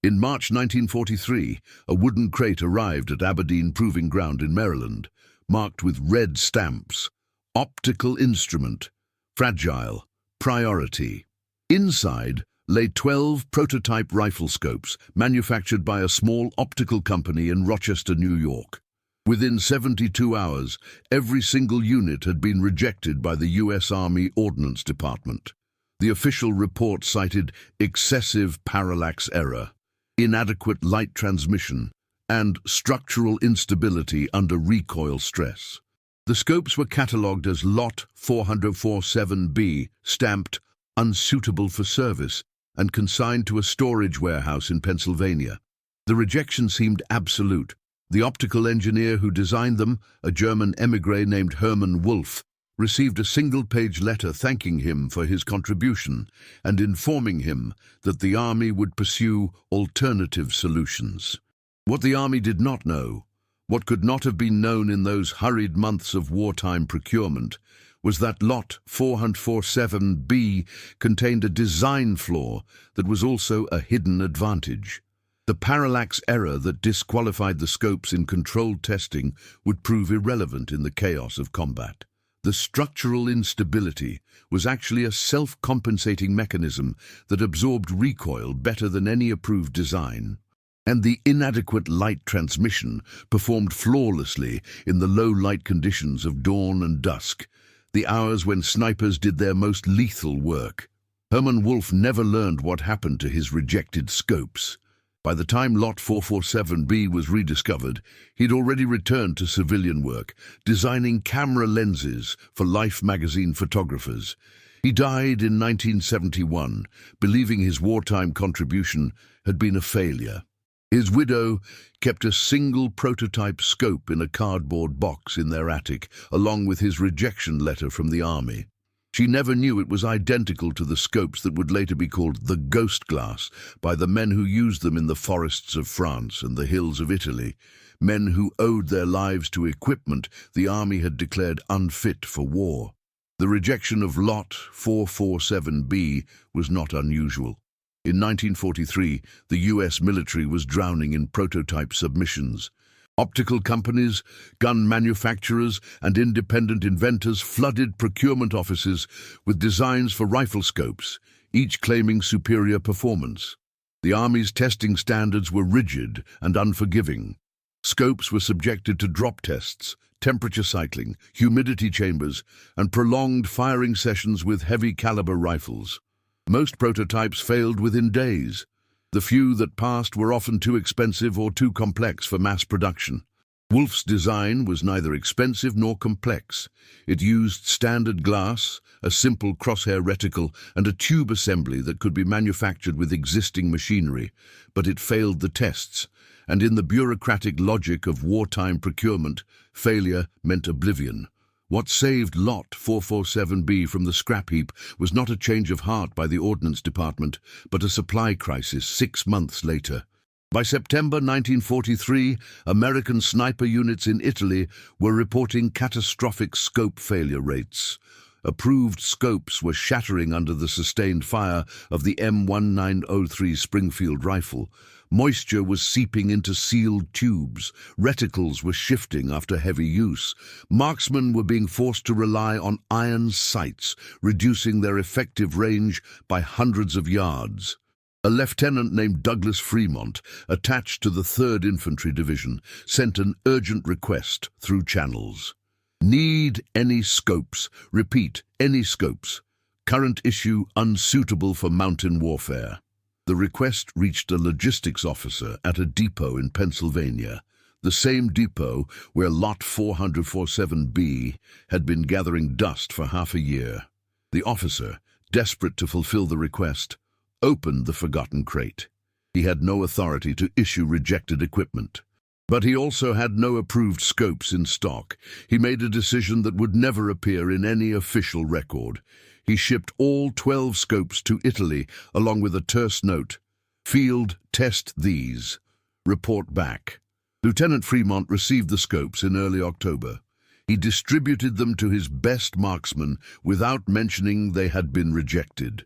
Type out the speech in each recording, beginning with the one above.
In March 1943, a wooden crate arrived at Aberdeen Proving Ground in Maryland, marked with red stamps: optical instrument, fragile, priority. Inside lay 12 prototype rifle scopes manufactured by a small optical company in Rochester, New York. Within 72 hours, every single unit had been rejected by the U.S. Army Ordnance Department. The official report cited excessive parallax error, inadequate light transmission, and structural instability under recoil stress. The scopes were catalogued as Lot 447B, stamped unsuitable for service, and consigned to a storage warehouse in Pennsylvania. The rejection seemed absolute. The optical engineer who designed them, a German émigré named Hermann Wolf, received a single-page letter thanking him for his contribution and informing him that the Army would pursue alternative solutions. What the Army did not know, what could not have been known in those hurried months of wartime procurement, was that Lot 447B contained a design flaw that was also a hidden advantage. The parallax error that disqualified the scopes in controlled testing would prove irrelevant in the chaos of combat. The structural instability was actually a self-compensating mechanism that absorbed recoil better than any approved design. And the inadequate light transmission performed flawlessly in the low light conditions of dawn and dusk, the hours when snipers did their most lethal work. Hermann Wolf never learned what happened to his rejected scopes. By the time Lot 447B was rediscovered, he'd already returned to civilian work, designing camera lenses for Life magazine photographers. He died in 1971, believing his wartime contribution had been a failure. His widow kept a single prototype scope in a cardboard box in their attic, along with his rejection letter from the Army. She never knew it was identical to the scopes that would later be called the ghost glass by the men who used them in the forests of France and the hills of Italy, men who owed their lives to equipment the Army had declared unfit for war. The rejection of Lot 447B was not unusual. In 1943, the U.S. military was drowning in prototype submissions. Optical companies, gun manufacturers, and independent inventors flooded procurement offices with designs for rifle scopes, each claiming superior performance. The Army's testing standards were rigid and unforgiving. Scopes were subjected to drop tests, temperature cycling, humidity chambers, and prolonged firing sessions with heavy-caliber rifles. Most prototypes failed within days. The few that passed were often too expensive or too complex for mass production. Wolf's design was neither expensive nor complex. It used standard glass, a simple crosshair reticle, and a tube assembly that could be manufactured with existing machinery, but it failed the tests, and in the bureaucratic logic of wartime procurement, failure meant oblivion. What saved Lot 447B from the scrap heap was not a change of heart by the Ordnance Department, but a supply crisis 6 months later. By September 1943, American sniper units in Italy were reporting catastrophic scope failure rates. Approved scopes were shattering under the sustained fire of the M1903 Springfield rifle. Moisture was seeping into sealed tubes. Reticles were shifting after heavy use. Marksmen were being forced to rely on iron sights, reducing their effective range by hundreds of yards. A lieutenant named Douglas Fremont, attached to the 3rd Infantry Division, sent an urgent request through channels. Need any scopes. Repeat, any scopes. Current issue unsuitable for mountain warfare. The request reached a logistics officer at a depot in Pennsylvania, the same depot where Lot 447B had been gathering dust for half a year. The officer, desperate to fulfill the request, opened the forgotten crate. He had no authority to issue rejected equipment. But he also had no approved scopes in stock. He made a decision that would never appear in any official record. He shipped all 12 scopes to Italy, along with a terse note: "Field, test these. Report back." Lieutenant Fremont received the scopes in early October. He distributed them to his best marksmen without mentioning they had been rejected.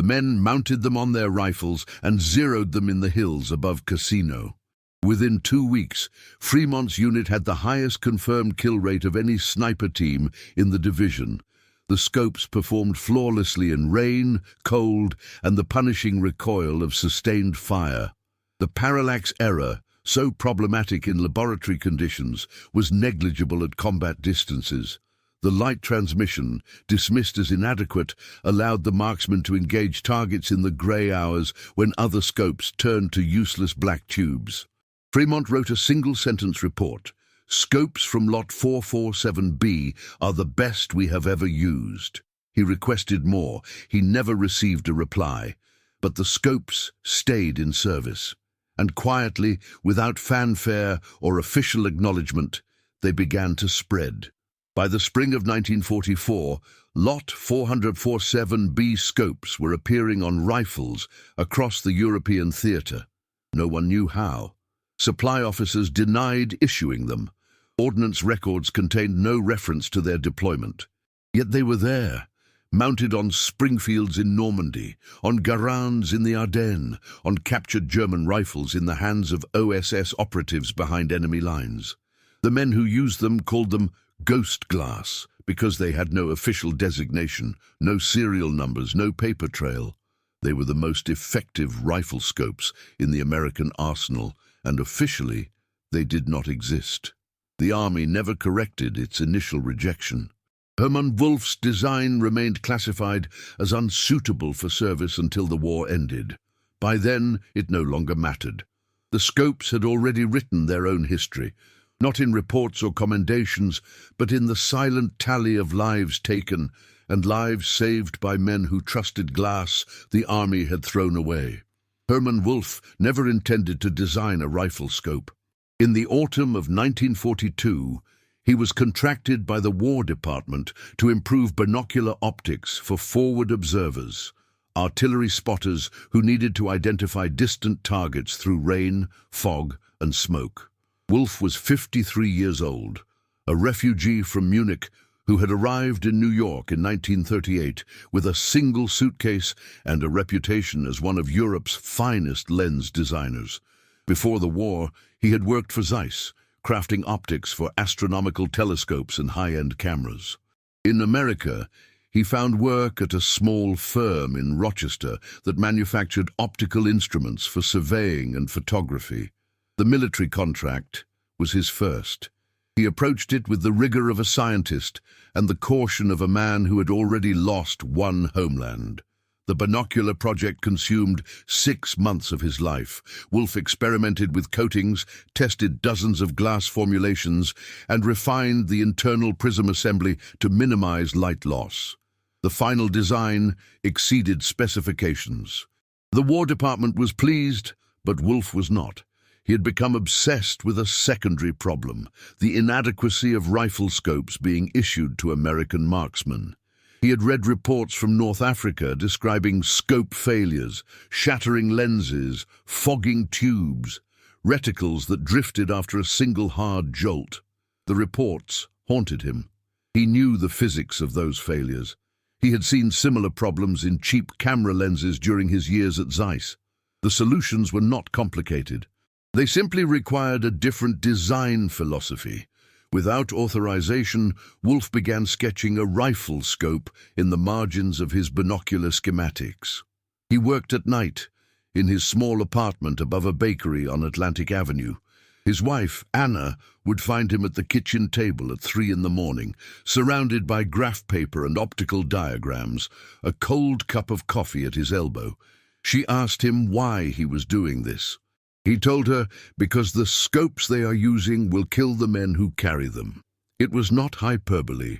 The men mounted them on their rifles and zeroed them in the hills above Casino. Within 2 weeks, Fremont's unit had the highest confirmed kill rate of any sniper team in the division. The scopes performed flawlessly in rain, cold, and the punishing recoil of sustained fire. The parallax error, so problematic in laboratory conditions, was negligible at combat distances. The light transmission, dismissed as inadequate, allowed the marksmen to engage targets in the grey hours when other scopes turned to useless black tubes. Fremont wrote a single-sentence report. "Scopes from Lot 447B are the best we have ever used." He requested more. He never received a reply. But the scopes stayed in service. And quietly, without fanfare or official acknowledgement, they began to spread. By the spring of 1944, Lot 447B scopes were appearing on rifles across the European theatre. No one knew how. Supply officers denied issuing them. Ordnance records contained no reference to their deployment. Yet they were there, mounted on Springfields in Normandy, on Garands in the Ardennes, on captured German rifles in the hands of OSS operatives behind enemy lines. The men who used them called them ghost glass because they had no official designation, no serial numbers, no paper trail. They were the most effective rifle scopes in the American arsenal, and officially they did not exist. The Army never corrected its initial rejection. Hermann Wulff's design remained classified as unsuitable for service until the war ended. By then, it no longer mattered. The scopes had already written their own history, not in reports or commendations, but in the silent tally of lives taken and lives saved by men who trusted glass the Army had thrown away. Hermann Wulff never intended to design a rifle scope. In the autumn of 1942, he was contracted by the War Department to improve binocular optics for forward observers, artillery spotters who needed to identify distant targets through rain, fog, and smoke. Wulff was 53 years old, a refugee from Munich who had arrived in New York in 1938 with a single suitcase and a reputation as one of Europe's finest lens designers. Before the war, he had worked for Zeiss, crafting optics for astronomical telescopes and high-end cameras. In America, he found work at a small firm in Rochester that manufactured optical instruments for surveying and photography. The military contract was his first. He approached it with the rigor of a scientist and the caution of a man who had already lost one homeland. The binocular project consumed 6 months of his life. Wulff experimented with coatings, tested dozens of glass formulations, and refined the internal prism assembly to minimize light loss. The final design exceeded specifications. The War Department was pleased, but Wulff was not. He had become obsessed with a secondary problem, the inadequacy of rifle scopes being issued to American marksmen. He had read reports from North Africa describing scope failures, shattering lenses, fogging tubes, reticles that drifted after a single hard jolt. The reports haunted him. He knew the physics of those failures. He had seen similar problems in cheap camera lenses during his years at Zeiss. The solutions were not complicated. They simply required a different design philosophy. Without authorization, Wulff began sketching a rifle scope in the margins of his binocular schematics. He worked at night, in his small apartment above a bakery on Atlantic Avenue. His wife, Anna, would find him at the kitchen table at 3 in the morning, surrounded by graph paper and optical diagrams, a cold cup of coffee at his elbow. She asked him why he was doing this. He told her, because the scopes they are using will kill the men who carry them. It was not hyperbole.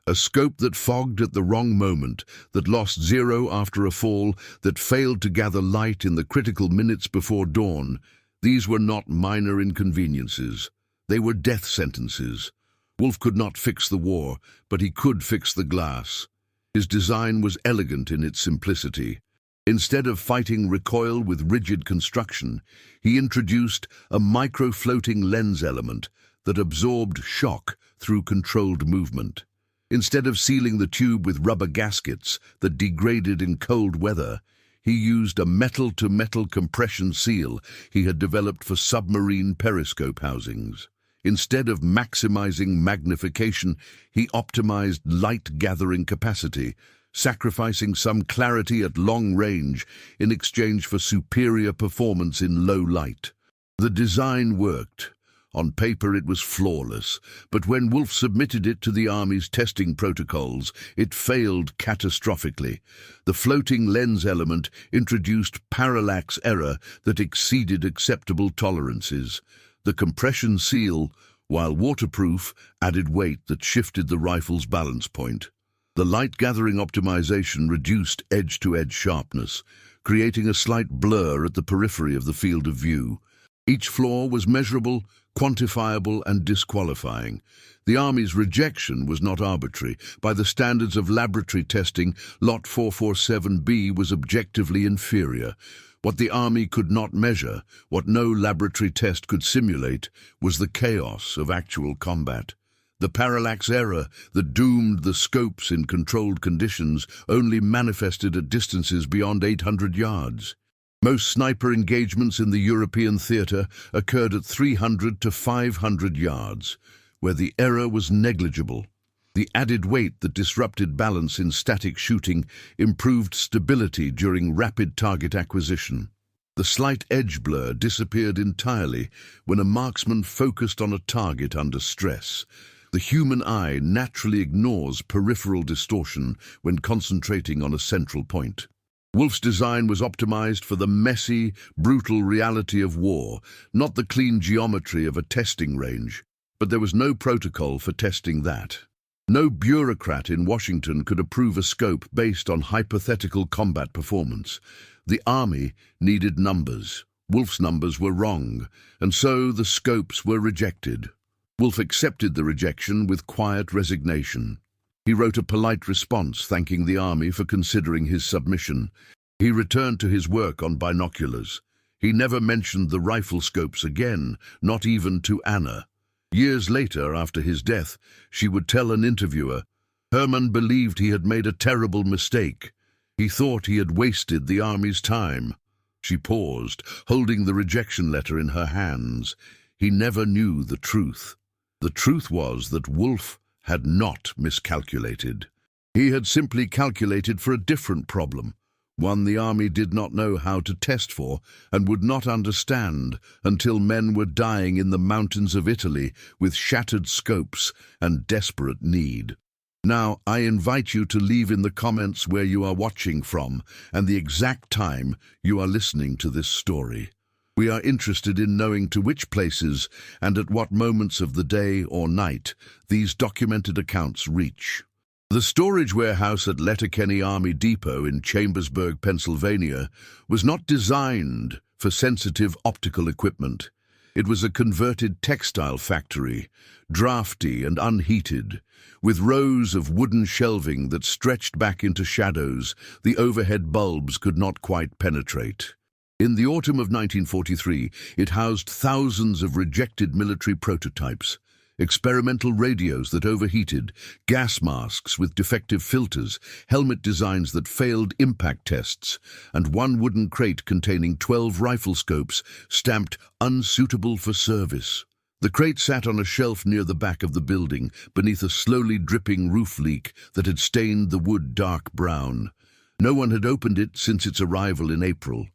A scope that fogged at the wrong moment, that lost zero after a fall, that failed to gather light in the critical minutes before dawn. These were not minor inconveniences. They were death sentences. Wulff could not fix the war, but he could fix the glass. His design was elegant in its simplicity. Instead of fighting recoil with rigid construction, he introduced a micro-floating lens element that absorbed shock through controlled movement. Instead of sealing the tube with rubber gaskets that degraded in cold weather, he used a metal-to-metal compression seal he had developed for submarine periscope housings. Instead of maximizing magnification, he optimized light-gathering capacity, sacrificing some clarity at long range in exchange for superior performance in low light. The design worked. On paper it was flawless, but when Wolf submitted it to the Army's testing protocols, it failed catastrophically. The floating lens element introduced parallax error that exceeded acceptable tolerances. The compression seal, while waterproof, added weight that shifted the rifle's balance point. The light-gathering optimization reduced edge-to-edge sharpness, creating a slight blur at the periphery of the field of view. Each flaw was measurable, quantifiable, and disqualifying. The Army's rejection was not arbitrary. By the standards of laboratory testing, Lot 447B was objectively inferior. What the Army could not measure, what no laboratory test could simulate, was the chaos of actual combat. The parallax error that doomed the scopes in controlled conditions only manifested at distances beyond 800 yards. Most sniper engagements in the European theatre occurred at 300 to 500 yards, where the error was negligible. The added weight that disrupted balance in static shooting improved stability during rapid target acquisition. The slight edge blur disappeared entirely when a marksman focused on a target under stress. The human eye naturally ignores peripheral distortion when concentrating on a central point. Wolf's design was optimized for the messy, brutal reality of war, not the clean geometry of a testing range. But there was no protocol for testing that. No bureaucrat in Washington could approve a scope based on hypothetical combat performance. The Army needed numbers. Wolf's numbers were wrong, and so the scopes were rejected. Wolf accepted the rejection with quiet resignation. He wrote a polite response thanking the Army for considering his submission. He returned to his work on binoculars. He never mentioned the rifle scopes again, not even to Anna. Years later, after his death, she would tell an interviewer, "Herman believed he had made a terrible mistake. He thought he had wasted the Army's time." She paused, holding the rejection letter in her hands. He never knew the truth. The truth was that Wolf had not miscalculated. He had simply calculated for a different problem, one the Army did not know how to test for and would not understand until men were dying in the mountains of Italy with shattered scopes and desperate need. Now, I invite you to leave in the comments where you are watching from and the exact time you are listening to this story. We are interested in knowing to which places and at what moments of the day or night these documented accounts reach. The storage warehouse at Letterkenny Army Depot in Chambersburg, Pennsylvania, was not designed for sensitive optical equipment. It was a converted textile factory, drafty and unheated, with rows of wooden shelving that stretched back into shadows the overhead bulbs could not quite penetrate. In the autumn of 1943, it housed thousands of rejected military prototypes, experimental radios that overheated, gas masks with defective filters, helmet designs that failed impact tests, and one wooden crate containing 12 rifle scopes stamped unsuitable for service. The crate sat on a shelf near the back of the building, beneath a slowly dripping roof leak that had stained the wood dark brown. No one had opened it since its arrival in April.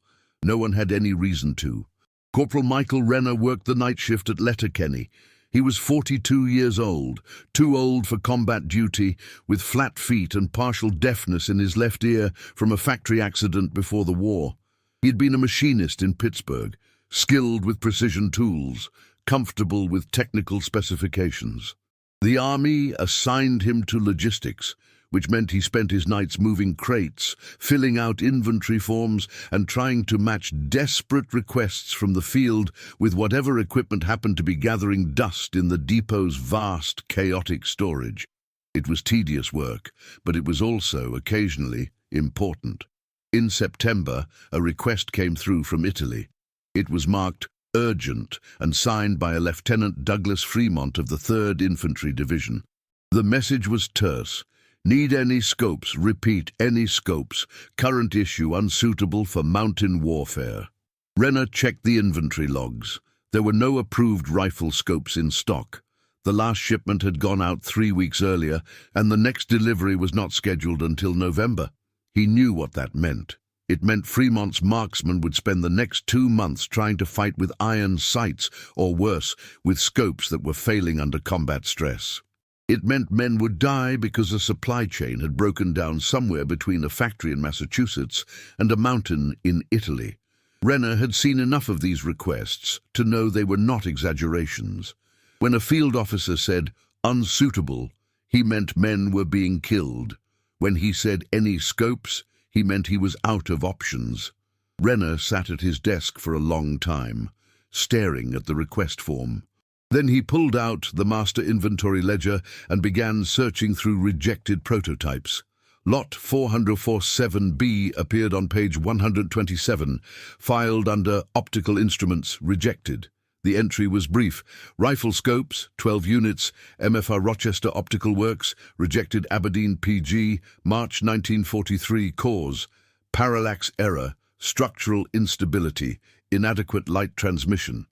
No one had any reason to. Corporal Michael Renner worked the night shift at Letterkenny. He was 42 years old, too old for combat duty, with flat feet and partial deafness in his left ear from a factory accident before the war. He had been a machinist in Pittsburgh, skilled with precision tools, comfortable with technical specifications. The Army assigned him to logistics, which meant he spent his nights moving crates, filling out inventory forms, and trying to match desperate requests from the field with whatever equipment happened to be gathering dust in the depot's vast, chaotic storage. It was tedious work, but it was also, occasionally, important. In September, a request came through from Italy. It was marked urgent and signed by a Lieutenant Douglas Fremont of the 3rd Infantry Division. The message was terse. Need any scopes, repeat, any scopes, current issue unsuitable for mountain warfare. Renner checked the inventory logs. There were no approved rifle scopes in stock. The last shipment had gone out 3 weeks earlier, and the next delivery was not scheduled until November. He knew what that meant. It meant Fremont's marksmen would spend the next 2 months trying to fight with iron sights, or worse, with scopes that were failing under combat stress. It meant men would die because a supply chain had broken down somewhere between a factory in Massachusetts and a mountain in Italy. Renner had seen enough of these requests to know they were not exaggerations. When a field officer said, "unsuitable," he meant men were being killed. When he said any scopes, he meant he was out of options. Renner sat at his desk for a long time, staring at the request form. Then he pulled out the master inventory ledger and began searching through rejected prototypes. Lot 447B appeared on page 127, filed under Optical Instruments, Rejected. The entry was brief. Rifle scopes, 12 units, MFR Rochester Optical Works, rejected Aberdeen PG, March 1943, cause, parallax error, structural instability, inadequate light transmission.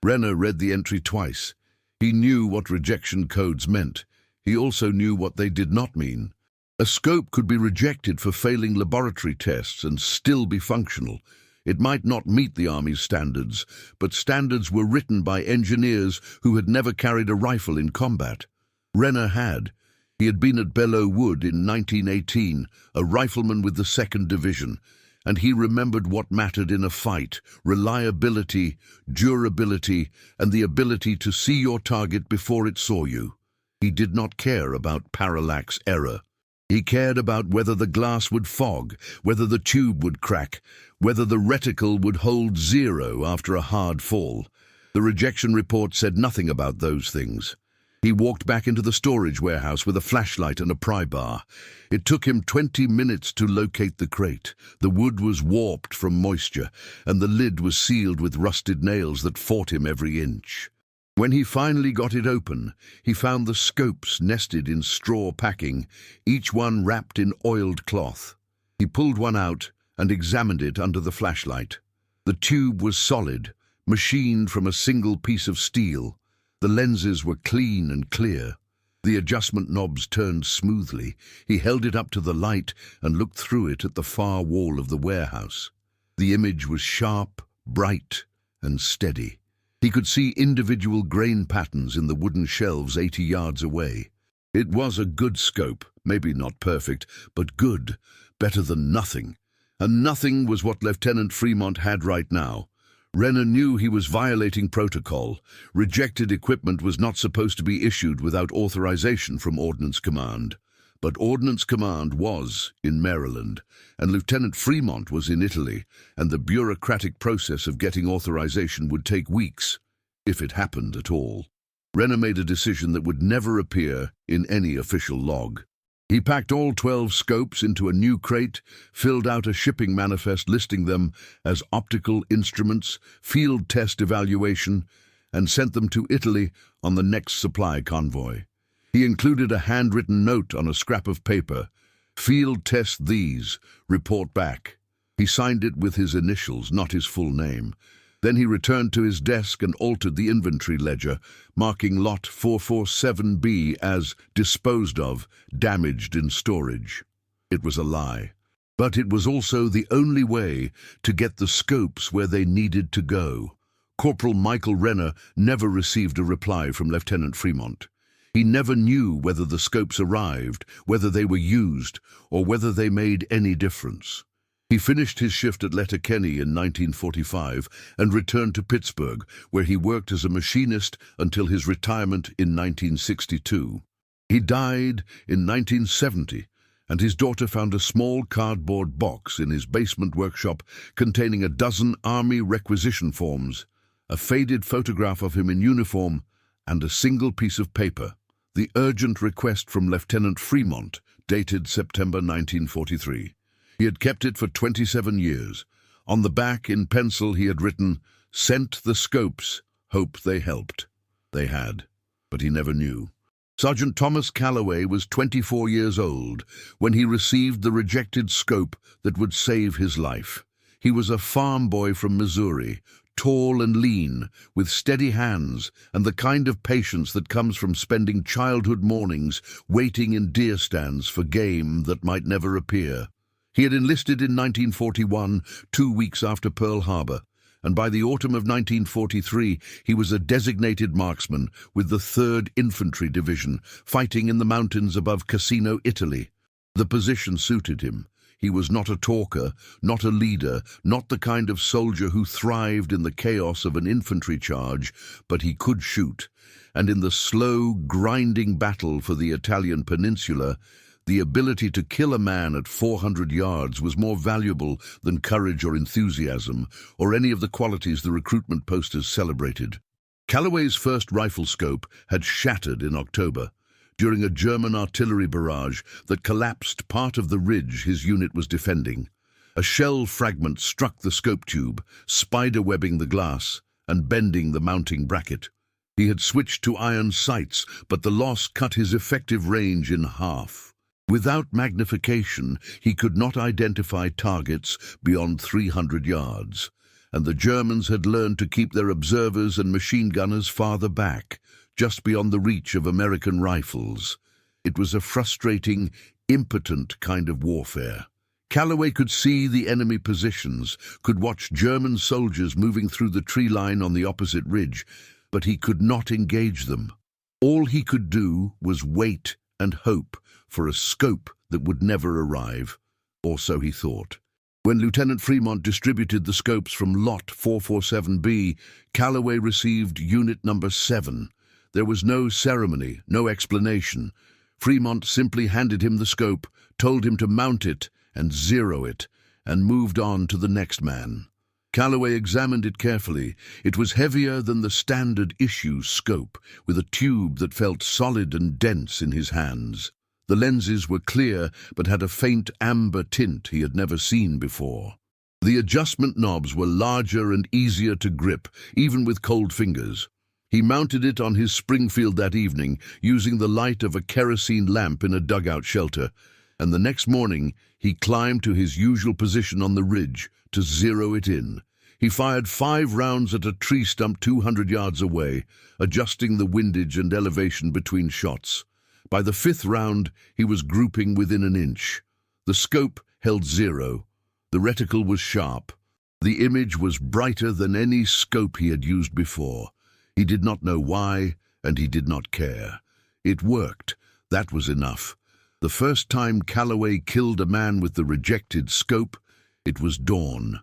Renner read the entry twice. He knew what rejection codes meant. He also knew what they did not mean. A scope could be rejected for failing laboratory tests and still be functional. It might not meet the Army's standards, but standards were written by engineers who had never carried a rifle in combat. Renner had. He had been at Belleau Wood in 1918, a rifleman with the 2nd Division, and he remembered what mattered in a fight: reliability, durability, and the ability to see your target before it saw you. He did not care about parallax error. He cared about whether the glass would fog, whether the tube would crack, whether the reticle would hold 0 after a hard fall. The rejection report said nothing about those things. He walked back into the storage warehouse with a flashlight and a pry bar. It took him 20 minutes to locate the crate. The wood was warped from moisture, and the lid was sealed with rusted nails that fought him every inch. When he finally got it open, he found the scopes nested in straw packing, each one wrapped in oiled cloth. He pulled one out and examined it under the flashlight. The tube was solid, machined from a single piece of steel. The lenses were clean and clear. The adjustment knobs turned smoothly. He held it up to the light and looked through it at the far wall of the warehouse. The image was sharp, bright, and steady. He could see individual grain patterns in the wooden shelves 80 yards away. It was a good scope, maybe not perfect, but good, better than nothing. And nothing was what Lieutenant Fremont had right now. Renner knew he was violating protocol. Rejected equipment was not supposed to be issued without authorization from Ordnance Command. But Ordnance Command was in Maryland, and Lieutenant Fremont was in Italy, and the bureaucratic process of getting authorization would take weeks, if it happened at all. Renner made a decision that would never appear in any official log. He packed all 12 scopes into a new crate, filled out a shipping manifest listing them as optical instruments, field test evaluation, and sent them to Italy on the next supply convoy. He included a handwritten note on a scrap of paper. "Field test these, report back." He signed it with his initials, not his full name. Then he returned to his desk and altered the inventory ledger, marking Lot 447B as disposed of, damaged in storage. It was a lie. But it was also the only way to get the scopes where they needed to go. Corporal Michael Renner never received a reply from Lieutenant Fremont. He never knew whether the scopes arrived, whether they were used, or whether they made any difference. He finished his shift at Letterkenny in 1945 and returned to Pittsburgh, where he worked as a machinist until his retirement in 1962. He died in 1970, and his daughter found a small cardboard box in his basement workshop containing a dozen Army requisition forms, a faded photograph of him in uniform, and a single piece of paper. The urgent request from Lieutenant Fremont, dated September 1943. He had kept it for 27 years. On the back, in pencil, he had written, "Sent the scopes, hope they helped." They had, but he never knew. Sergeant Thomas Calloway was 24 years old when he received the rejected scope that would save his life. He was a farm boy from Missouri, tall and lean, with steady hands and the kind of patience that comes from spending childhood mornings waiting in deer stands for game that might never appear. He had enlisted in 1941, 2 weeks after Pearl Harbor, and by the autumn of 1943 he was a designated marksman with the 3rd Infantry Division, fighting in the mountains above Cassino, Italy. The position suited him. He was not a talker, not a leader, not the kind of soldier who thrived in the chaos of an infantry charge, but he could shoot. And in the slow, grinding battle for the Italian peninsula, the ability to kill a man at 400 yards was more valuable than courage or enthusiasm, or any of the qualities the recruitment posters celebrated. Calloway's first rifle scope had shattered in October, during a German artillery barrage that collapsed part of the ridge his unit was defending. A shell fragment struck the scope tube, spiderwebbing the glass and bending the mounting bracket. He had switched to iron sights, but the loss cut his effective range in half. Without magnification, he could not identify targets beyond 300 yards, and the Germans had learned to keep their observers and machine gunners farther back, just beyond the reach of American rifles. It was a frustrating, impotent kind of warfare. Calloway could see the enemy positions, could watch German soldiers moving through the tree line on the opposite ridge, but he could not engage them. All he could do was wait and hope for a scope that would never arrive, or so he thought. When Lieutenant Fremont distributed the scopes from Lot 447B, Calloway received Unit Number 7. There was no ceremony, no explanation. Fremont simply handed him the scope, told him to mount it and zero it, and moved on to the next man. Calloway examined it carefully. It was heavier than the standard issue scope, with a tube that felt solid and dense in his hands. The lenses were clear, but had a faint amber tint he had never seen before. The adjustment knobs were larger and easier to grip, even with cold fingers. He mounted it on his Springfield that evening, using the light of a kerosene lamp in a dugout shelter, and the next morning he climbed to his usual position on the ridge to zero it in. He fired 5 rounds at a tree stump 200 yards away, adjusting the windage and elevation between shots. By the 5th round, he was grouping within an inch. The scope held 0. The reticle was sharp. The image was brighter than any scope he had used before. He did not know why, and he did not care. It worked. That was enough. The first time Calloway killed a man with the rejected scope, it was dawn.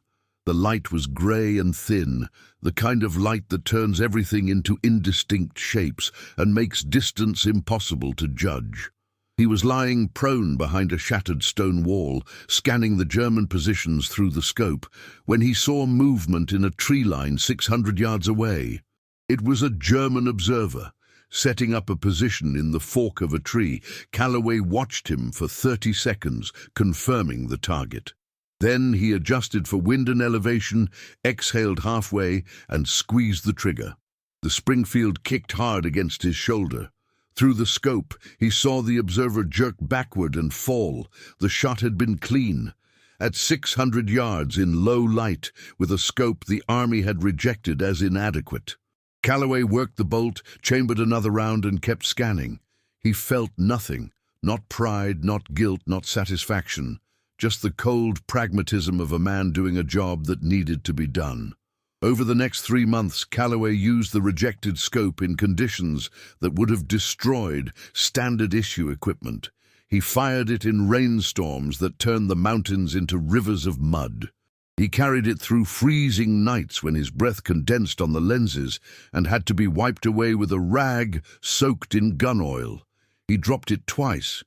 The light was grey and thin, the kind of light that turns everything into indistinct shapes and makes distance impossible to judge. He was lying prone behind a shattered stone wall, scanning the German positions through the scope, when he saw movement in a tree line 600 yards away. It was a German observer, setting up a position in the fork of a tree. Calloway watched him for 30 seconds, confirming the target. Then he adjusted for wind and elevation, exhaled halfway, and squeezed the trigger. The Springfield kicked hard against his shoulder. Through the scope, he saw the observer jerk backward and fall. The shot had been clean. At 600 yards in low light, with a scope the Army had rejected as inadequate. Calloway worked the bolt, chambered another round, and kept scanning. He felt nothing. Not pride, not guilt, not satisfaction. Just the cold pragmatism of a man doing a job that needed to be done. Over the next 3 months, Calloway used the rejected scope in conditions that would have destroyed standard issue equipment. He fired it in rainstorms that turned the mountains into rivers of mud. He carried it through freezing nights when his breath condensed on the lenses and had to be wiped away with a rag soaked in gun oil. He dropped it twice.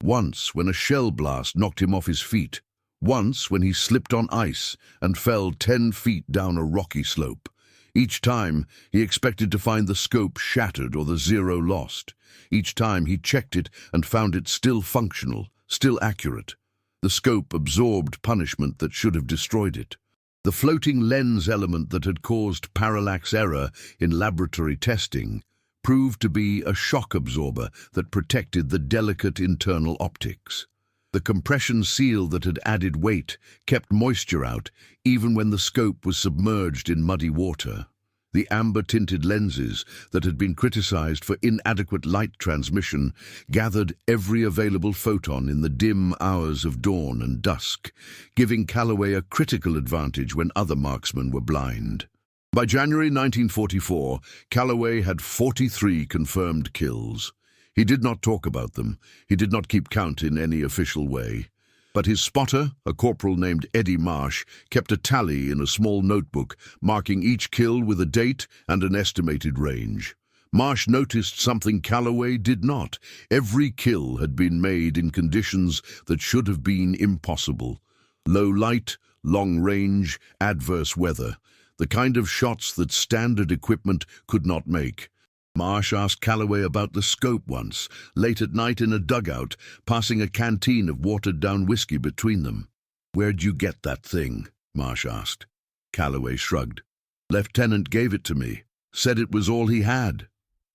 Once when a shell blast knocked him off his feet. Once when he slipped on ice and fell 10 feet down a rocky slope. Each time he expected to find the scope shattered or the zero lost. Each time he checked it and found it still functional, still accurate. The scope absorbed punishment that should have destroyed it. The floating lens element that had caused parallax error in laboratory testing proved to be a shock absorber that protected the delicate internal optics. The compression seal that had added weight kept moisture out even when the scope was submerged in muddy water. The amber-tinted lenses that had been criticized for inadequate light transmission gathered every available photon in the dim hours of dawn and dusk, giving Callaway a critical advantage when other marksmen were blind. By January 1944, Callaway had 43 confirmed kills. He did not talk about them. He did not keep count in any official way. But his spotter, a corporal named Eddie Marsh, kept a tally in a small notebook, marking each kill with a date and an estimated range. Marsh noticed something Callaway did not. Every kill had been made in conditions that should have been impossible. Low light, long range, adverse weather. The kind of shots that standard equipment could not make. Marsh asked Callaway about the scope once, late at night in a dugout, passing a canteen of watered-down whiskey between them. "Where'd you get that thing?" Marsh asked. Callaway shrugged. "Lieutenant gave it to me. Said it was all he had."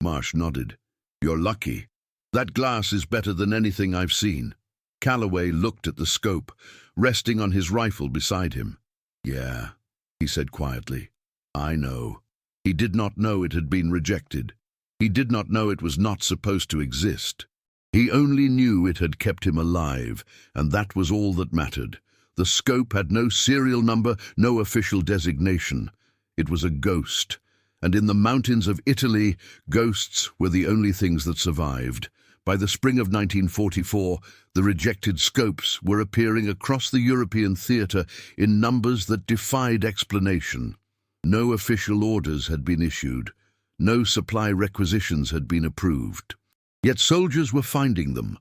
Marsh nodded. "You're lucky. That glass is better than anything I've seen." Callaway looked at the scope, resting on his rifle beside him. "Yeah," he said quietly. "I know." He did not know it had been rejected. He did not know it was not supposed to exist. He only knew it had kept him alive, and that was all that mattered. The scope had no serial number, no official designation. It was a ghost, and in the mountains of Italy, ghosts were the only things that survived. By the spring of 1944, the rejected scopes were appearing across the European theatre in numbers that defied explanation. No official orders had been issued. No supply requisitions had been approved. Yet soldiers were finding them,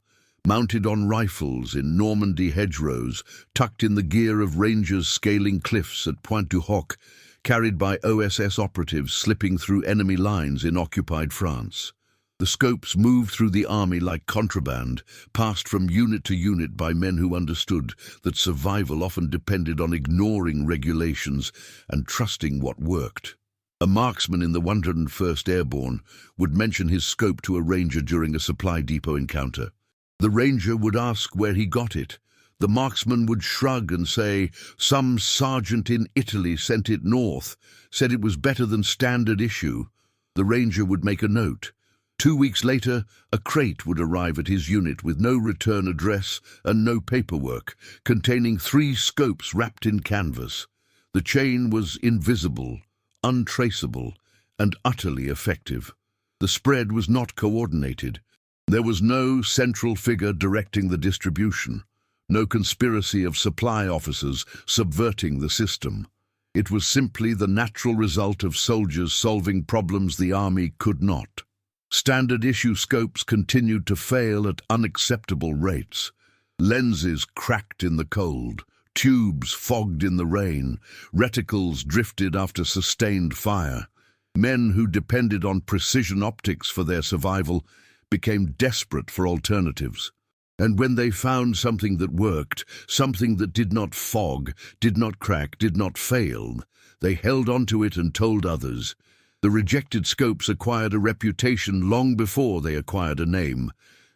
mounted on rifles in Normandy hedgerows, tucked in the gear of rangers scaling cliffs at Pointe du Hoc, carried by OSS operatives slipping through enemy lines in occupied France. The scopes moved through the army like contraband, passed from unit to unit by men who understood that survival often depended on ignoring regulations and trusting what worked. A marksman in the 101st Airborne would mention his scope to a ranger during a supply depot encounter. The ranger would ask where he got it. The marksman would shrug and say, "Some sergeant in Italy sent it north, said it was better than standard issue." The ranger would make a note. 2 weeks later, a crate would arrive at his unit with no return address and no paperwork, containing 3 scopes wrapped in canvas. The chain was invisible, untraceable, and utterly effective. The spread was not coordinated. There was no central figure directing the distribution, no conspiracy of supply officers subverting the system. It was simply the natural result of soldiers solving problems the army could not. Standard issue scopes continued to fail at unacceptable rates. Lenses cracked in the cold, tubes fogged in the rain, reticles drifted after sustained fire. Men who depended on precision optics for their survival became desperate for alternatives. And when they found something that worked, something that did not fog, did not crack, did not fail, they held onto it and told others. The rejected scopes acquired a reputation long before they acquired a name.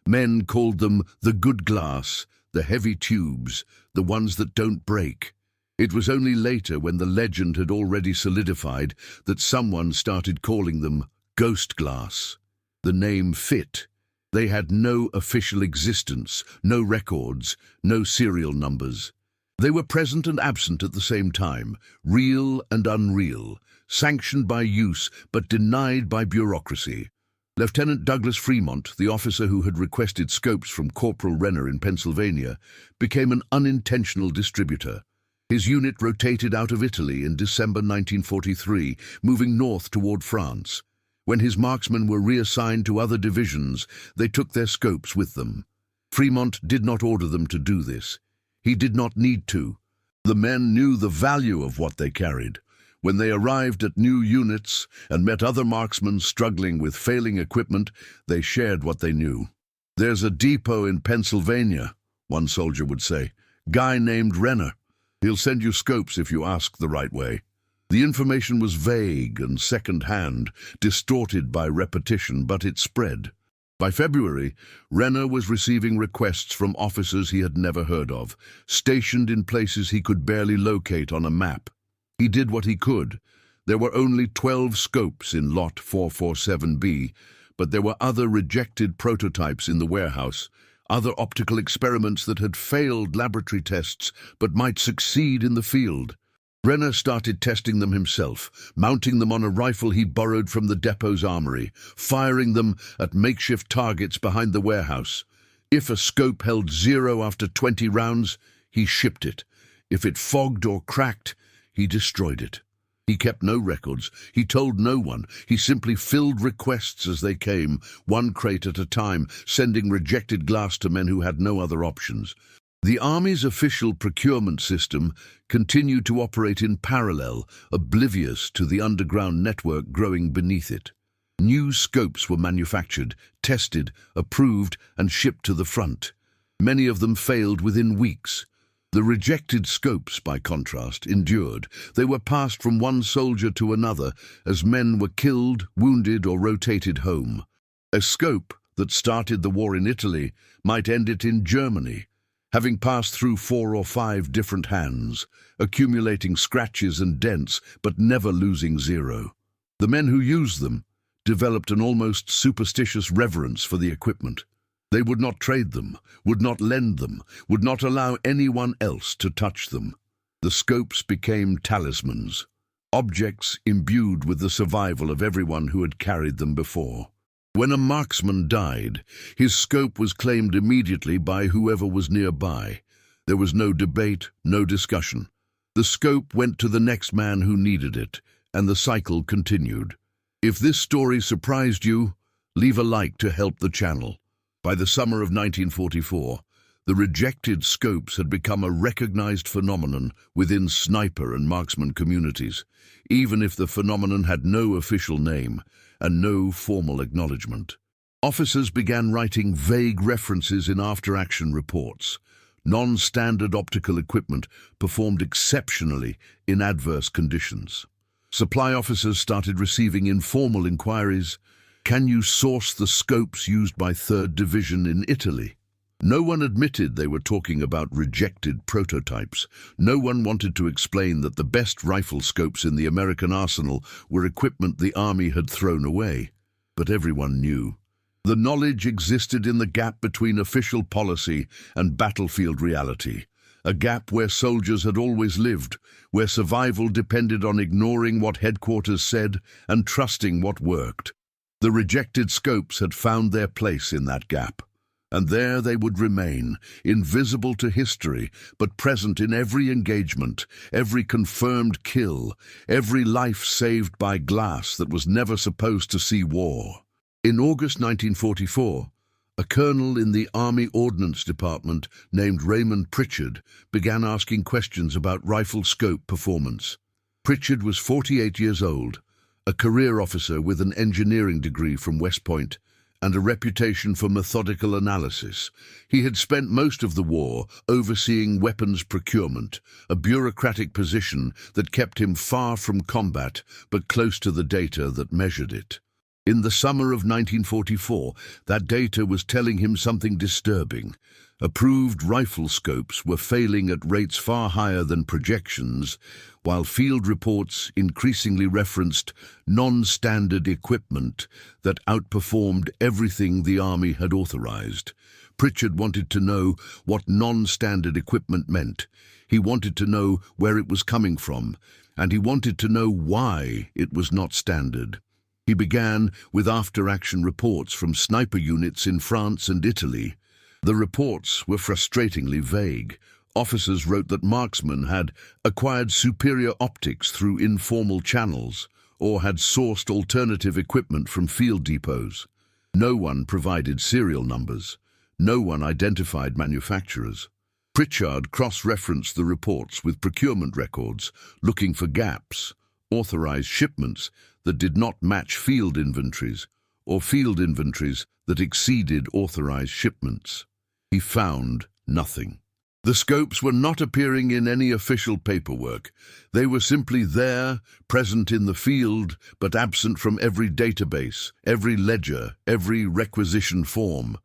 Men called them the good glass, the heavy tubes, the ones that don't break. It was only later, when the legend had already solidified, that someone started calling them ghost glass. The name fit. They had no official existence, no records, no serial numbers. They were present and absent at the same time, real and unreal, sanctioned by use but denied by bureaucracy. Lieutenant Douglas Fremont, the officer who had requested scopes from Corporal Renner in Pennsylvania, became an unintentional distributor. His unit rotated out of Italy in December 1943, moving north toward France. When his marksmen were reassigned to other divisions, they took their scopes with them. Fremont did not order them to do this. He did not need to. The men knew the value of what they carried. When they arrived at new units and met other marksmen struggling with failing equipment, they shared what they knew. "There's a depot in Pennsylvania," one soldier would say. "Guy named Renner. He'll send you scopes if you ask the right way." The information was vague and second-hand, distorted by repetition, but it spread. By February, Renner was receiving requests from officers he had never heard of, stationed in places he could barely locate on a map. He did what he could. There were only 12 scopes in Lot 447B, but there were other rejected prototypes in the warehouse, other optical experiments that had failed laboratory tests but might succeed in the field. Renner started testing them himself, mounting them on a rifle he borrowed from the depot's armory, firing them at makeshift targets behind the warehouse. If a scope held 0 after 20 rounds, he shipped it. If it fogged or cracked, he destroyed it. He kept no records. He told no one. He simply filled requests as they came, one crate at a time, sending rejected glass to men who had no other options. The Army's official procurement system continued to operate in parallel, oblivious to the underground network growing beneath it. New scopes were manufactured, tested, approved, and shipped to the front. Many of them failed within weeks. The rejected scopes, by contrast, endured. They were passed from one soldier to another as men were killed, wounded, or rotated home. A scope that started the war in Italy might end it in Germany, having passed through 4 or 5 different hands, accumulating scratches and dents, but never losing 0. The men who used them developed an almost superstitious reverence for the equipment. They would not trade them, would not lend them, would not allow anyone else to touch them. The scopes became talismans, objects imbued with the survival of everyone who had carried them before. When a marksman died, his scope was claimed immediately by whoever was nearby. There was no debate, no discussion. The scope went to the next man who needed it, and the cycle continued. If this story surprised you, leave a like to help the channel. By the summer of 1944, the rejected scopes had become a recognized phenomenon within sniper and marksman communities, even if the phenomenon had no official name and no formal acknowledgement. Officers began writing vague references in after-action reports. Non-standard optical equipment performed exceptionally in adverse conditions. Supply officers started receiving informal inquiries. Can you source the scopes used by 3rd Division in Italy? No one admitted they were talking about rejected prototypes. No one wanted to explain that the best rifle scopes in the American arsenal were equipment the Army had thrown away. But everyone knew. The knowledge existed in the gap between official policy and battlefield reality, a gap where soldiers had always lived, where survival depended on ignoring what headquarters said and trusting what worked. The rejected scopes had found their place in that gap. And there they would remain, invisible to history, but present in every engagement, every confirmed kill, every life saved by glass that was never supposed to see war. In August 1944, a colonel in the Army Ordnance Department named Raymond Pritchard began asking questions about rifle scope performance. Pritchard was 48 years old, a career officer with an engineering degree from West Point, and a reputation for methodical analysis. He had spent most of the war overseeing weapons procurement, a bureaucratic position that kept him far from combat but close to the data that measured it. In the summer of 1944, that data was telling him something disturbing. Approved rifle scopes were failing at rates far higher than projections, while field reports increasingly referenced non-standard equipment that outperformed everything the Army had authorized. Pritchard wanted to know what non-standard equipment meant. He wanted to know where it was coming from, and he wanted to know why it was not standard. He began with after-action reports from sniper units in France and Italy. The reports were frustratingly vague. Officers wrote that marksmen had acquired superior optics through informal channels or had sourced alternative equipment from field depots. No one provided serial numbers. No one identified manufacturers. Pritchard cross-referenced the reports with procurement records, looking for gaps, authorized shipments that did not match field inventories, or field inventories that exceeded authorized shipments. He found nothing. The scopes were not appearing in any official paperwork. They were simply there, present in the field, but absent from every database, every ledger, every requisition form.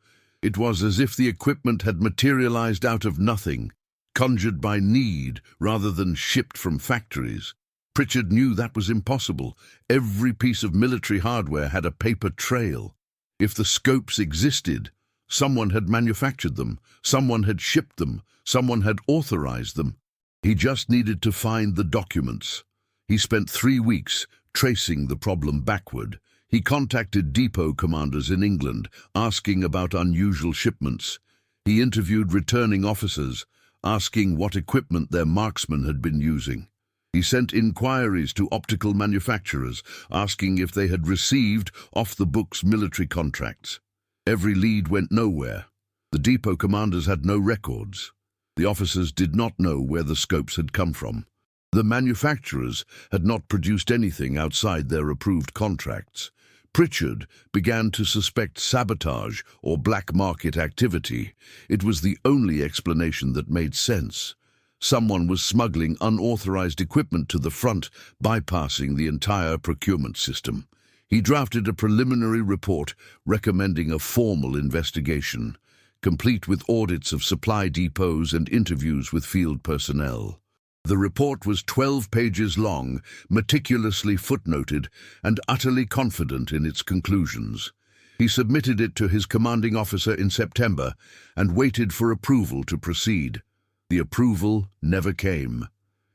It was as if the equipment had materialized out of nothing, conjured by need rather than shipped from factories. Pritchard knew that was impossible. Every piece of military hardware had a paper trail. If the scopes existed, someone had manufactured them, someone had shipped them, someone had authorized them. He just needed to find the documents. He spent 3 weeks tracing the problem backward. He contacted depot commanders in England, asking about unusual shipments. He interviewed returning officers, asking what equipment their marksmen had been using. He sent inquiries to optical manufacturers, asking if they had received off-the-books military contracts. Every lead went nowhere. The depot commanders had no records. The officers did not know where the scopes had come from. The manufacturers had not produced anything outside their approved contracts. Pritchard began to suspect sabotage or black market activity. It was the only explanation that made sense. Someone was smuggling unauthorized equipment to the front, bypassing the entire procurement system. He drafted a preliminary report recommending a formal investigation, complete with audits of supply depots and interviews with field personnel. The report was 12 pages long, meticulously footnoted, and utterly confident in its conclusions. He submitted it to his commanding officer in September and waited for approval to proceed. The approval never came.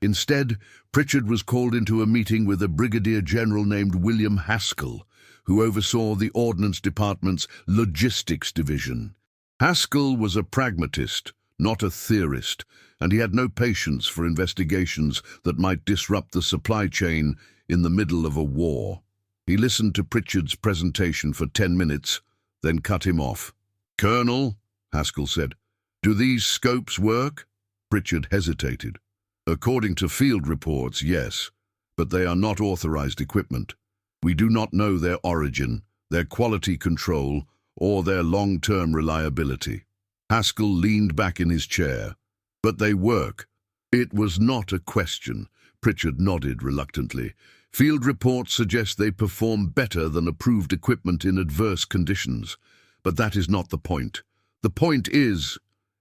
Instead, Pritchard was called into a meeting with a brigadier general named William Haskell, who oversaw the Ordnance Department's logistics division. Haskell was a pragmatist, not a theorist, and he had no patience for investigations that might disrupt the supply chain in the middle of a war. He listened to Pritchard's presentation for 10 minutes, then cut him off. "Colonel," Haskell said, "do these scopes work?" Pritchard hesitated. "According to field reports, yes, but they are not authorized equipment. We do not know their origin, their quality control, or their long-term reliability." Haskell leaned back in his chair. "But they work." "It was not a question," Pritchard nodded reluctantly. "Field reports suggest they perform better than approved equipment in adverse conditions. But that is not the point. The point is—"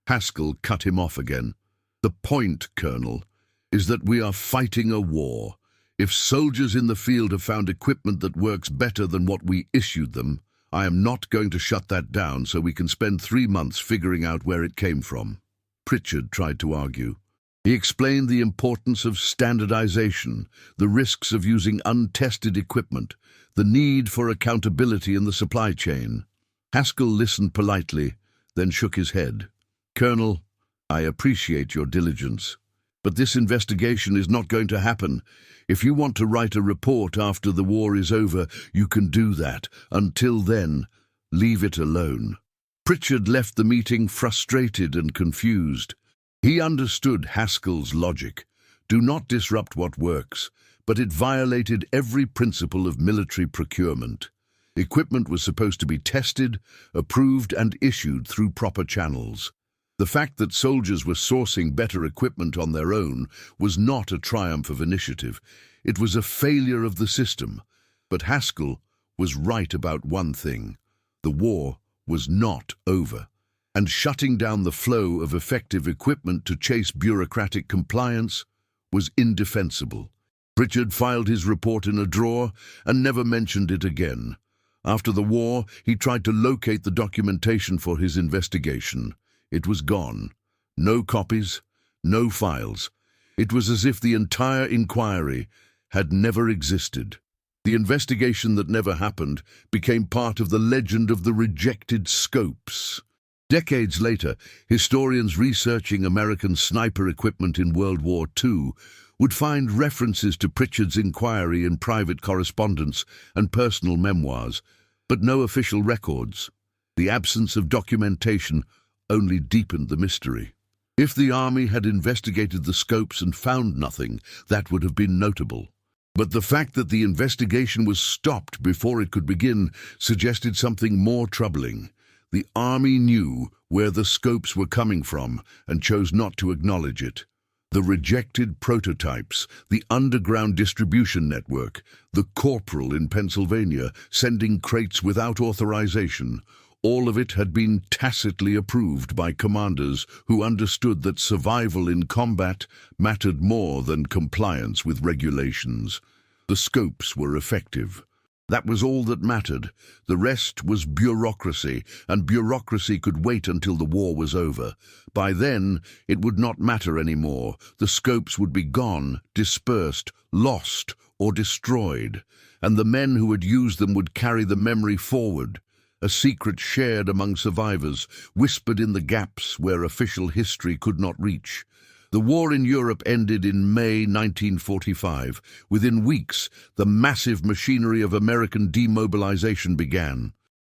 Haskell cut him off again. "The point, Colonel, is that we are fighting a war. If soldiers in the field have found equipment that works better than what we issued them, I am not going to shut that down so we can spend 3 months figuring out where it came from." Pritchard tried to argue. He explained the importance of standardization, the risks of using untested equipment, the need for accountability in the supply chain. Haskell listened politely, then shook his head. "Colonel, I appreciate your diligence, but this investigation is not going to happen. If you want to write a report after the war is over, you can do that. Until then, leave it alone." Pritchard left the meeting frustrated and confused. He understood Haskell's logic. Do not disrupt what works, but it violated every principle of military procurement. Equipment was supposed to be tested, approved, and issued through proper channels. The fact that soldiers were sourcing better equipment on their own was not a triumph of initiative. It was a failure of the system. But Haskell was right about one thing. The war was not over, and shutting down the flow of effective equipment to chase bureaucratic compliance was indefensible. Pritchard filed his report in a drawer and never mentioned it again. After the war, he tried to locate the documentation for his investigation. It was gone. No copies, no files. It was as if the entire inquiry had never existed. The investigation that never happened became part of the legend of the rejected scopes. Decades later, historians researching American sniper equipment in World War II would find references to Pritchard's inquiry in private correspondence and personal memoirs, but no official records. The absence of documentation only deepened the mystery. If the army had investigated the scopes and found nothing, that would have been notable. But the fact that the investigation was stopped before it could begin suggested something more troubling. The army knew where the scopes were coming from and chose not to acknowledge it. The rejected prototypes, the underground distribution network, the corporal in Pennsylvania sending crates without authorization, all of it had been tacitly approved by commanders who understood that survival in combat mattered more than compliance with regulations. The scopes were effective. That was all that mattered. The rest was bureaucracy, and bureaucracy could wait until the war was over. By then, it would not matter anymore. The scopes would be gone, dispersed, lost, or destroyed, and the men who had used them would carry the memory forward, a secret shared among survivors, whispered in the gaps where official history could not reach. The war in Europe ended in May 1945. Within weeks, the massive machinery of American demobilization began.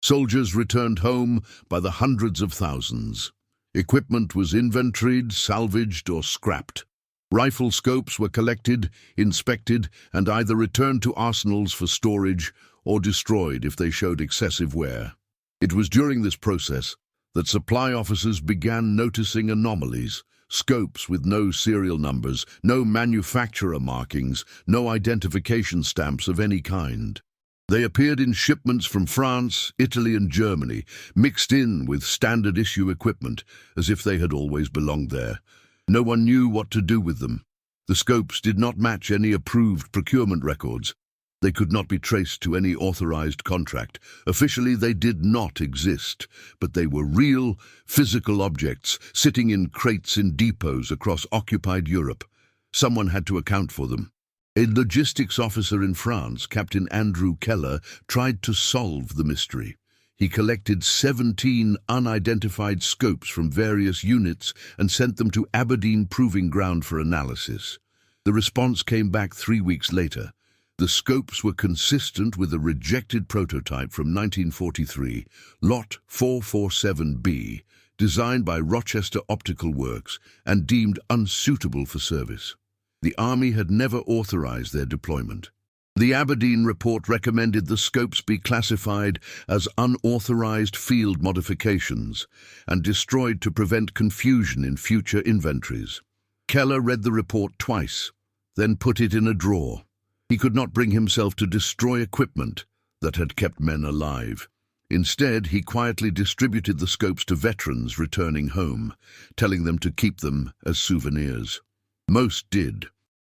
Soldiers returned home by the hundreds of thousands. Equipment was inventoried, salvaged, or scrapped. Rifle scopes were collected, inspected, and either returned to arsenals for storage or destroyed if they showed excessive wear. It was during this process that supply officers began noticing anomalies. Scopes with no serial numbers, no manufacturer markings, no identification stamps of any kind. They appeared in shipments from France, Italy, and Germany, mixed in with standard issue equipment, as if they had always belonged there. No one knew what to do with them. The scopes did not match any approved procurement records. They could not be traced to any authorized contract. Officially, they did not exist, but they were real, physical objects sitting in crates in depots across occupied Europe. Someone had to account for them. A logistics officer in France, Captain Andrew Keller, tried to solve the mystery. He collected 17 unidentified scopes from various units and sent them to Aberdeen Proving Ground for analysis. The response came back 3 weeks later. The scopes were consistent with a rejected prototype from 1943, Lot 447B, designed by Rochester Optical Works and deemed unsuitable for service. The Army had never authorized their deployment. The Aberdeen report recommended the scopes be classified as unauthorized field modifications and destroyed to prevent confusion in future inventories. Keller read the report twice, then put it in a drawer. He could not bring himself to destroy equipment that had kept men alive. Instead, he quietly distributed the scopes to veterans returning home, telling them to keep them as souvenirs. Most did.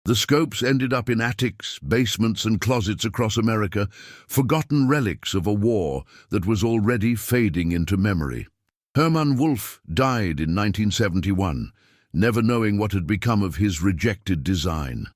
The scopes ended up in attics, basements, and closets across America, forgotten relics of a war that was already fading into memory. Hermann Wolf died in 1971, never knowing what had become of his rejected design.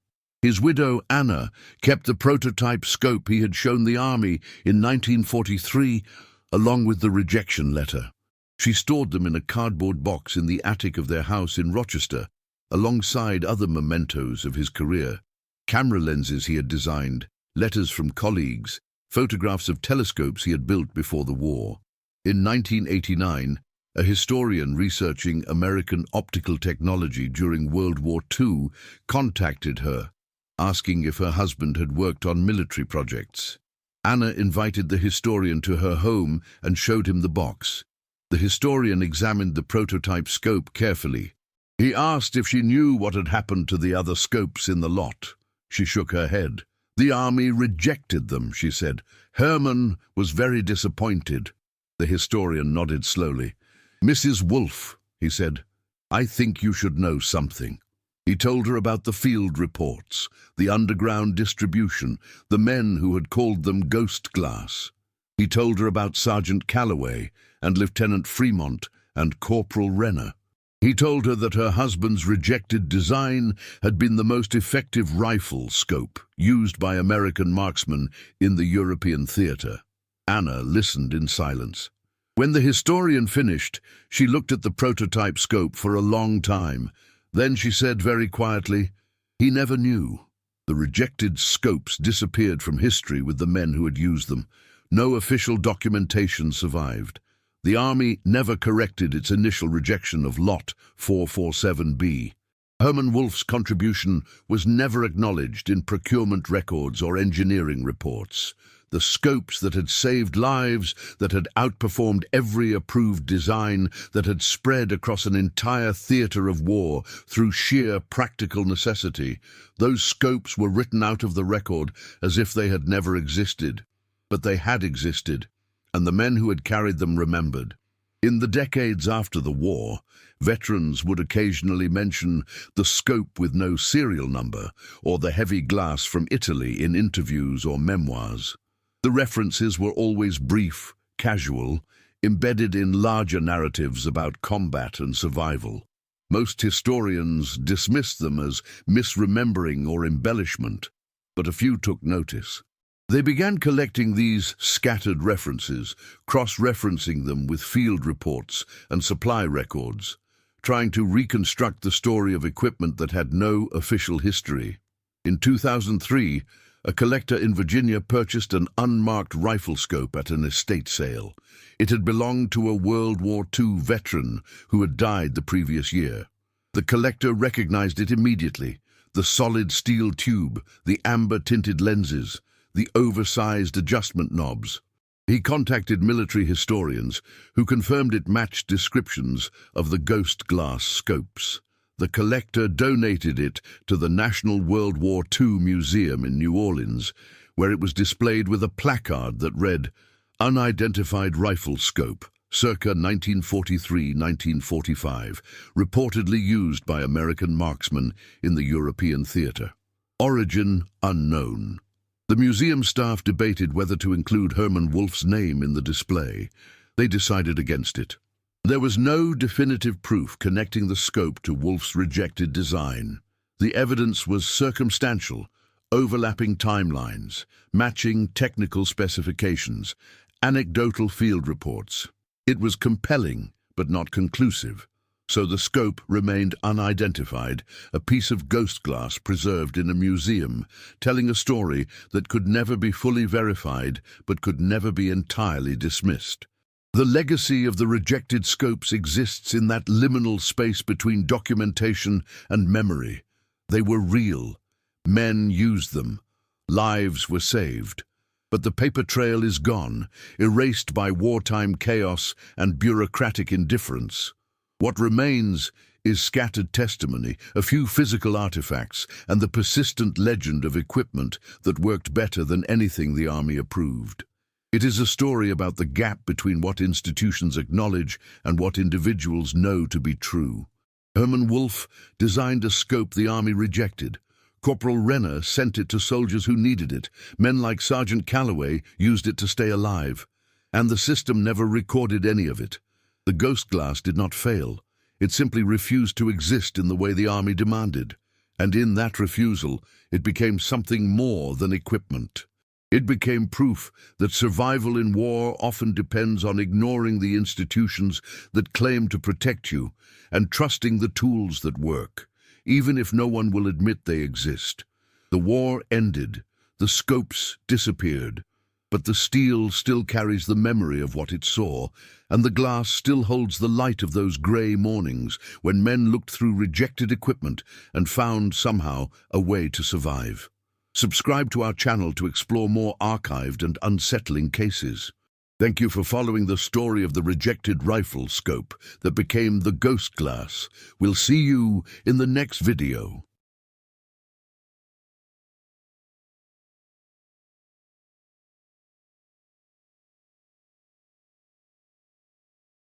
His widow, Anna, kept the prototype scope he had shown the Army in 1943, along with the rejection letter. She stored them in a cardboard box in the attic of their house in Rochester, alongside other mementos of his career. Camera lenses he had designed, letters from colleagues, photographs of telescopes he had built before the war. In 1989, a historian researching American optical technology during World War II contacted her, asking if her husband had worked on military projects. Anna invited the historian to her home and showed him the box. The historian examined the prototype scope carefully. He asked if she knew what had happened to the other scopes in the lot. She shook her head. The Army rejected them, she said. Hermann was very disappointed. The historian nodded slowly. Mrs. Wolfe, he said, I think you should know something. He told her about the field reports, the underground distribution, the men who had called them ghost glass. He told her about Sergeant Calloway and Lieutenant Fremont and Corporal Renner. He told her that her husband's rejected design had been the most effective rifle scope used by American marksmen in the European theater. Anna listened in silence. When the historian finished, she looked at the prototype scope for a long time. Then she said very quietly, he never knew. The rejected scopes disappeared from history with the men who had used them. No official documentation survived. The Army never corrected its initial rejection of Lot 447B. Hermann Wolf's contribution was never acknowledged in procurement records or engineering reports. the scopes that had saved lives, that had outperformed every approved design, that had spread across an entire theatre of war through sheer practical necessity. Those scopes were written out of the record as if they had never existed. But they had existed, and the men who had carried them remembered. In the decades after the war, veterans would occasionally mention the scope with no serial number or the heavy glass from Italy in interviews or memoirs. The references were always brief, casual, embedded in larger narratives about combat and survival. Most historians dismissed them as misremembering or embellishment, but a few took notice. They began collecting these scattered references, cross-referencing them with field reports and supply records, trying to reconstruct the story of equipment that had no official history. In 2003, a collector in Virginia purchased an unmarked rifle scope at an estate sale. It had belonged to a World War II veteran who had died the previous year. The collector recognized it immediately: the solid steel tube, the amber-tinted lenses, the oversized adjustment knobs. He contacted military historians who confirmed it matched descriptions of the ghost glass scopes. The collector donated it to the National World War II Museum in New Orleans, where it was displayed with a placard that read, "Unidentified rifle scope, circa 1943-1945, reportedly used by American marksmen in the European theater. Origin unknown." The museum staff debated whether to include Herman Wolf's name in the display. They decided against it. There was no definitive proof connecting the scope to Wolf's rejected design. The evidence was circumstantial, overlapping timelines, matching technical specifications, anecdotal field reports. It was compelling, but not conclusive. So the scope remained unidentified, a piece of ghost glass preserved in a museum, telling a story that could never be fully verified, but could never be entirely dismissed. The legacy of the rejected scopes exists in that liminal space between documentation and memory. They were real. Men used them. Lives were saved. But the paper trail is gone, erased by wartime chaos and bureaucratic indifference. What remains is scattered testimony, a few physical artifacts, and the persistent legend of equipment that worked better than anything the army approved. It is a story about the gap between what institutions acknowledge and what individuals know to be true. Herman Wolf designed a scope the army rejected. Corporal Renner sent it to soldiers who needed it. Men like Sergeant Calloway used it to stay alive. And the system never recorded any of it. The ghost glass did not fail. It simply refused to exist in the way the army demanded. And in that refusal, it became something more than equipment. It became proof that survival in war often depends on ignoring the institutions that claim to protect you and trusting the tools that work, even if no one will admit they exist. The war ended, the scopes disappeared, but the steel still carries the memory of what it saw, and the glass still holds the light of those grey mornings when men looked through rejected equipment and found somehow a way to survive. Subscribe to our channel to explore more archived and unsettling cases. Thank you for following the story of the rejected rifle scope that became the ghost glass. We'll see you in the next video.